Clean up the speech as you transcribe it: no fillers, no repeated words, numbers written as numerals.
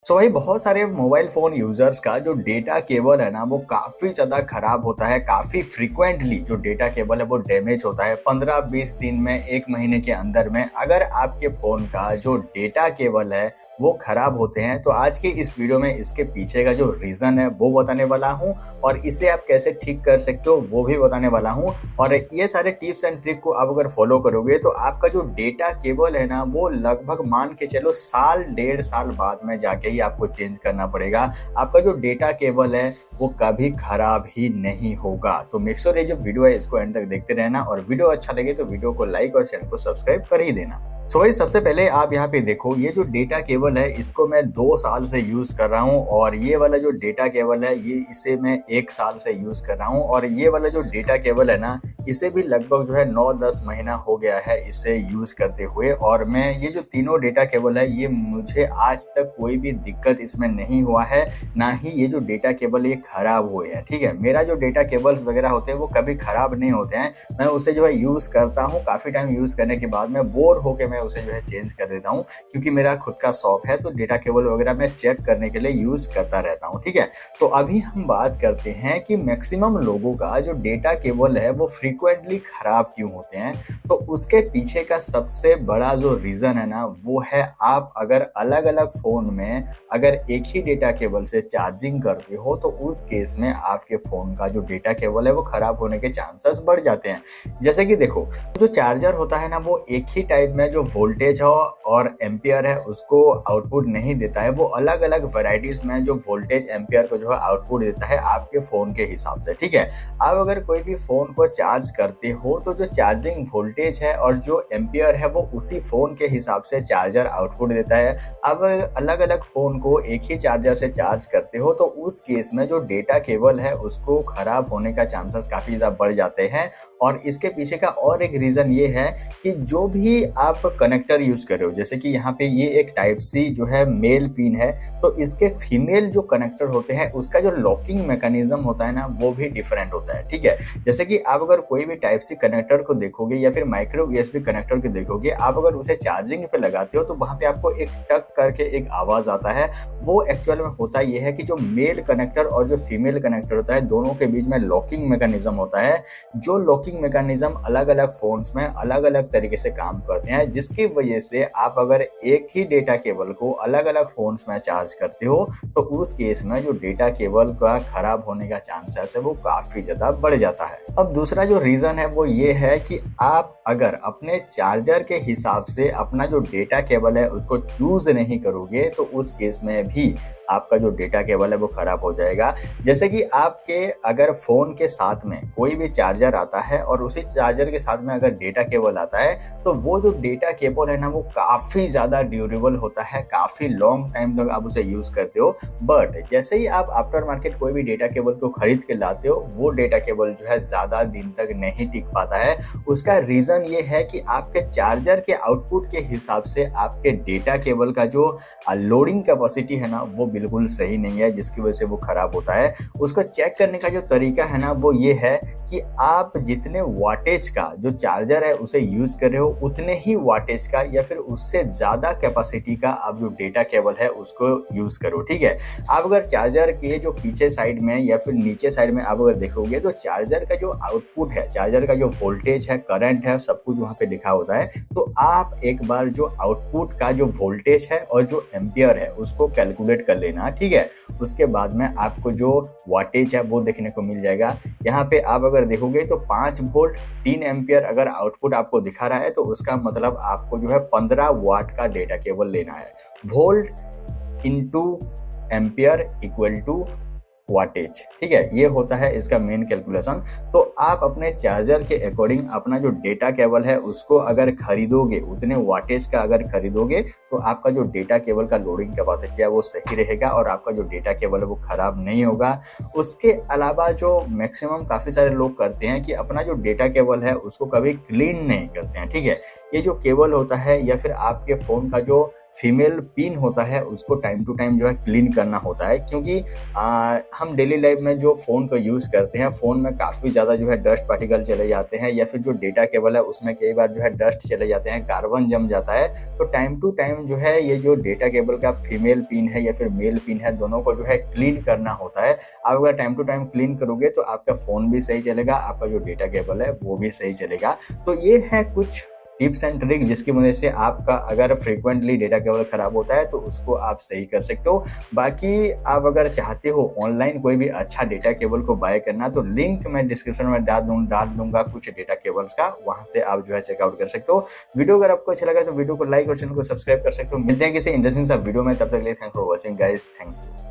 सो भाई बहुत सारे मोबाइल फ़ोन यूज़र्स का जो डेटा केबल है ना वो काफ़ी ज़्यादा ख़राब होता है। काफ़ी फ्रीक्वेंटली जो डेटा केबल है वो डैमेज होता है। 15-20 दिन में 1 महीने के अंदर में अगर आपके फ़ोन का जो डेटा केबल है वो ख़राब होते हैं। तो आज की इस वीडियो में इसके पीछे का जो रीज़न है वो बताने वाला हूँ और इसे आप कैसे ठीक कर सकते हो वो भी बताने वाला हूँ। और ये सारे टिप्स एंड ट्रिक को आप अगर फॉलो करोगे तो आपका जो डेटा केबल है ना वो लगभग मान के चलो साल 1.5 साल बाद में जाके ही आपको चेंज करना पड़ेगा। आपका जो डेटा केबल है वो कभी खराब ही नहीं होगा। तो मेक श्योर ये जो वीडियो है इसको एंड तक देखते रहना और वीडियो अच्छा लगे तो वीडियो को लाइक और चैनल को सब्सक्राइब कर ही देना। सो भाई सबसे पहले आप यहाँ पे देखो, ये जो डेटा केबल है इसको मैं 2 साल से यूज कर रहा हूँ और ये वाला जो डेटा केबल है ये इसे मैं 1 साल से यूज कर रहा हूँ और ये वाला जो डेटा केबल है ना इसे भी लगभग जो है 9-10 महीना हो गया है इसे यूज करते हुए। और मैं ये जो तीनों डेटा केबल है ये मुझे आज तक कोई भी दिक्कत इसमें नहीं हुआ है, ना ही ये जो डेटा केबल ये खराब हुए हैं। ठीक है, मेरा जो डेटा केबल्स वगैरह होते हैं वो कभी खराब नहीं होते हैं। मैं उसे जो है यूज करता हूँ, काफी टाइम यूज करने के बाद में बोर होके मैं उसे जो है चेंज कर देता हूँ, क्योंकि मेरा खुद का शॉप है तो डेटा केबल वगैरह मैं चेक करने के लिए यूज करता रहता हूँ। ठीक है, तो अभी हम बात करते हैं कि मैक्सिमम लोगों का जो डेटा केबल है वो फ्रीक्वेंटली खराब क्यों होते हैं। तो उसके पीछे का सबसे बड़ा जो रीजन है ना वो है, आप अगर अलग अलग फोन में अगर एक ही डेटा केबल से चार्जिंग करते हो तो उस केस में आपके फोन का जो डेटा केबल है वो खराब होने के चांसेस बढ़ जाते हैं। जैसे कि देखो, जो चार्जर होता है ना वो एक ही टाइप में जो वोल्टेज हो और एम्पियर है उसको आउटपुट नहीं देता है। वो अलग अलग वैरायटीज में जो वोल्टेज एम्पियर को जो है आउटपुट देता है आपके फोन के हिसाब से। ठीक है, आप अगर कोई भी फोन को चार्ज करते हो तो जो चार्जिंग वोल्टेज है और जो एम्पियर है वो उसी फोन के हिसाब से चार्जर आउटपुट देता है। अब अलग अलग फोन को एक ही चार्जर से चार्ज करते हो तो उस केस में जो डेटा केबल है उसको खराब होने का चांसेस काफी ज्यादा बढ़ जाते हैं। और इसके पीछे का और एक रीजन ये है कि जो भी आप कनेक्टर यूज कर रहे हो, जैसे कि यहाँ पे ये एक टाइप सी जो है मेल पिन है, तो इसके फीमेल जो कनेक्टर होते हैं उसका जो लॉकिंग मैकेनिज्म होता है ना वो भी डिफरेंट होता है। ठीक है, जैसे कि आप अगर कोई भी टाइप सी कनेक्टर को देखोगे या फिर माइक्रो यूएसबी कनेक्टर को देखोगे, आप अगर उसे चार्जिंग पे लगाते हो तो वहां पे आपको एक टक करके एक आवाज आता है। वो एक्चुअल में होता ये है कि जो मेल कनेक्टर और जो फीमेल कनेक्टर होता है दोनों के बीच में लॉकिंग मैकेनिज्म होता है। जो लॉकिंग मैकेनिज्म अलग अलग फोन्स में अलग अलग तरीके से काम करते हैं, जिसकी वजह से आप अगर एक ही डेटा केबल को अलग अलग फोन्स में चार्ज करते हो तो उस केस में जो डेटा केबल का खराब होने का चांसेस है वो काफी ज्यादा बढ़ जाता है। अब दूसरा जो रीजन है वो ये है कि आप अगर अपने चार्जर के हिसाब से अपना जो डेटा केबल है उसको चूज नहीं करोगे तो उस केस में भी आपका जो डेटा केबल है वो खराब हो जाएगा। जैसे कि आपके अगर फोन के साथ में कोई भी चार्जर आता है और उसी चार्जर के साथ में अगर डेटा केबल आता है तो वो जो डेटा केबल है ना वो काफी ज्यादा ड्यूरेबल होता है, काफी लॉन्ग टाइम तक आप उसे यूज करते हो। बट जैसे ही आप आफ्टर मार्केट कोई भी डेटा केबल को खरीद के लाते हो वो डेटा केबल जो है ज्यादा दिन तक नहीं टिक पाता है। उसका रीजन ये है कि आपके चार्जर के आउटपुट के हिसाब से आपके डेटा केबल का जो लोडिंग कैपेसिटी है ना वो बिल्कुल सही नहीं है, जिसकी वजह से वो खराब होता है। उसको चेक करने का जो तरीका है ना वो ये है कि आप जितने वाटेज का जो चार्जर है उसे यूज कर रहे हो उतने ही वाटेज का या फिर उससे ज्यादा कैपेसिटी का आप जो डेटा केबल है उसको यूज करो। ठीक है, आप अगर चार्जर के जो पीछे साइड में या फिर नीचे साइड में आप अगर देखोगे तो चार्जर का जो आउटपुट है, चार्जर का जो वोल्टेज है, करंट है, सब कुछ वहां पे लिखा होता है। तो आप एक बार जो आउटपुट का जो वोल्टेज है और जो एम्पियर है उसको कैलकुलेट कर लेना। ठीक है, उसके बाद में आपको जो वाटेज है वो देखने को मिल जाएगा। यहाँ पे आप अगर देखोगे तो 5 वोल्ट 3 एम्पियर अगर आउटपुट आपको दिखा रहा है तो उसका मतलब आपको जो है 15 वाट का डेटा केबल लेना है। Volt into ampere equal to wattage. ठीक है, ये होता है इसका मेन कैलकुलेशन। तो आप अपने चार्जर के अकॉर्डिंग अपना जो डेटा केबल है उसको अगर खरीदोगे, उतने वाटेज का अगर खरीदोगे तो आपका जो डेटा केबल का लोडिंग कैपेसिटी है वो सही रहेगा और आपका जो डेटा केबल है वो खराब नहीं होगा। उसके अलावा जो मैक्सिमम काफी सारे लोग करते हैं कि अपना जो डेटा केबल है उसको कभी क्लीन नहीं करते हैं। ठीक है, ये जो केबल होता है या फिर आपके फोन का जो फीमेल पिन होता है उसको टाइम टू टाइम जो है क्लीन करना होता है, क्योंकि हम डेली लाइफ में जो फ़ोन को यूज़ करते हैं, फ़ोन में काफ़ी ज़्यादा जो है डस्ट पार्टिकल चले जाते हैं, या फिर जो डेटा केबल है उसमें कई बार जो है डस्ट चले जाते हैं, कार्बन जम जाता है। तो टाइम टू टाइम जो है ये जो डेटा केबल का फीमेल पिन है या फिर मेल पिन है, दोनों को जो है क्लीन करना होता है। आप अगर टाइम टू टाइम क्लीन करोगे तो आपका फ़ोन भी सही चलेगा, आपका जो डेटा केबल है वो भी सही चलेगा। तो ये है कुछ टिप्स एंड ट्रिक जिसकी वजह से आपका अगर फ्रीक्वेंटली डेटा केबल खराब होता है तो उसको आप सही कर सकते हो। बाकी आप अगर चाहते हो ऑनलाइन कोई भी अच्छा डेटा केबल को बाय करना, तो लिंक मैं डिस्क्रिप्शन में डाल दूंगा कुछ डेटा केबल्स का, वहां से आप जो है चेकआउट कर सकते हो। वीडियो अगर आपको अच्छा लगा तो वीडियो को लाइक और चैनल को सब्सक्राइब कर सकते हो। मिलते हैं किसी इंटरेस्टिंग सा वीडियो में, तब तक के लिए thank for watching guys, thank you.